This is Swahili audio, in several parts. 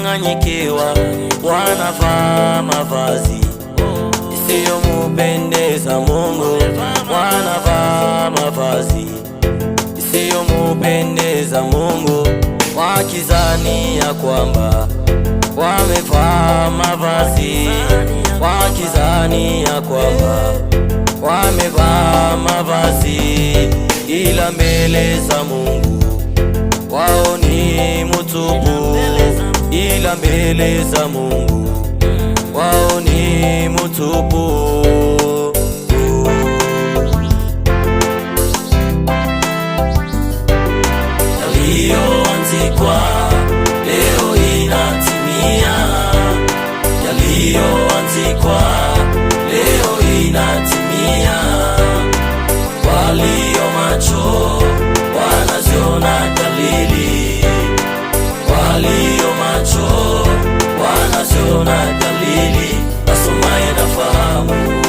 wamechanganyikiwa, wanavaa mavazi isiyomupendeza Mungu, wanavaa mavazi isiyomupendeza Mungu, wakizani ya kwamba wamevaa mavazi, wakizani ya kwamba wamevaa mavazi, ila mbele za Mungu wao ni mtupu, ila mbele za Mungu wao ni mtupu. Yaliyoandikwa leo inatimia, yaliyoandikwa leo inatimia. Walio macho wanaziona dalili, walio macho wanaziona dalili. Asomaye nafahamu,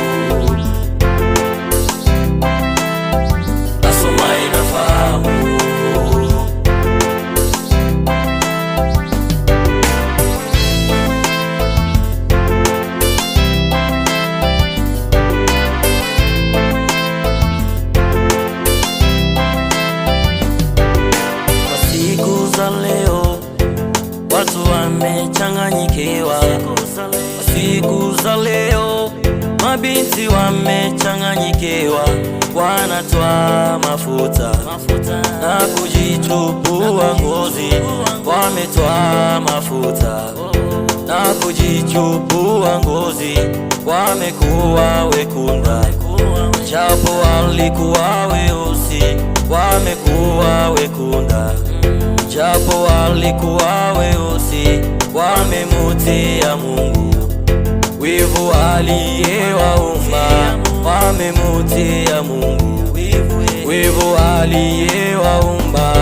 asomaye nafahamu. Leo watu wamechanganyikiwa, siku za leo mabinti wamechanganyikiwa, wanatoa mafuta na kujichubua ngozi, wametoa mafuta na kujichubua ngozi, wamekuwa wekunda japo walikuwa weusi, wamekuwa wekunda japo walikuwa weusi, wamemutia Mungu wivu aliyewaumba, wamemutia Mungu wivu aliyewaumba.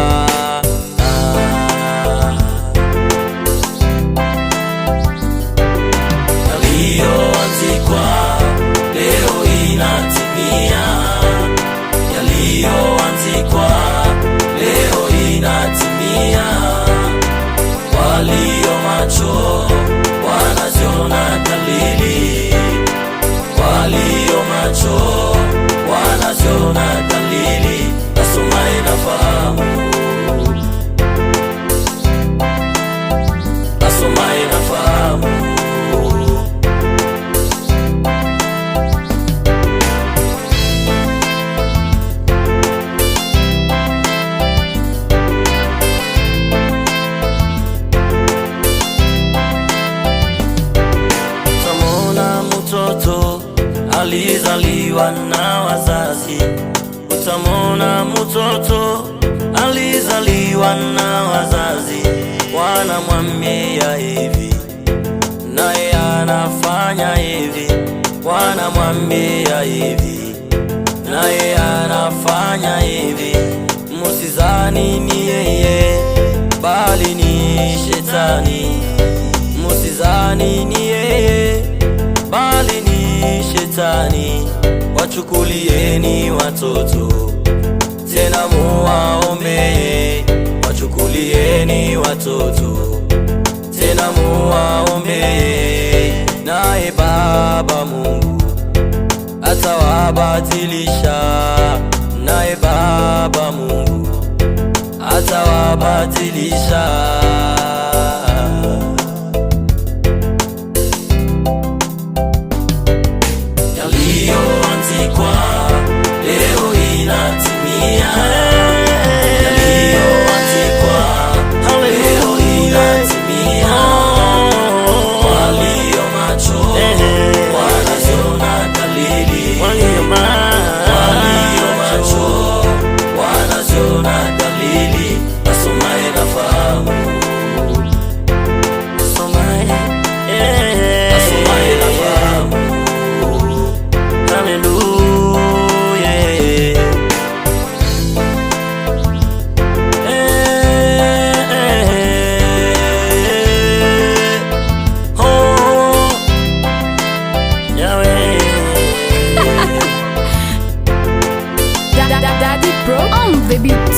Yaliyoandikwa leo inatimia, yaliyoandikwa leo inatimia. Walio macho wanaziona dalili, walio macho wanaziona dalili. Asomaye nafahamu, asomaye nafahamu. Mtoto alizaliwa na wazazi, utamona mtoto alizaliwa na wazazi, wanamwambia hivi naye anafanya hivi, wanamwambia hivi naye anafanya hivi. Musizani ni yeye bali ni shetani, musizani ni yeye bali ni shetani. Wachukulieni watoto tena muwaombe, wachukulieni watoto tena muwaombe, naye Baba Mungu atawabatilisha, naye Baba Mungu atawabatilisha. Yaliyoandikwa leo inatimia, yaliyoandikwa leo inatimia. Walio macho wanaziona dalili, walio macho wanaziona dalili. Asomaye nafahamu, asomaye nafahamu. Daddy Pro on the beat.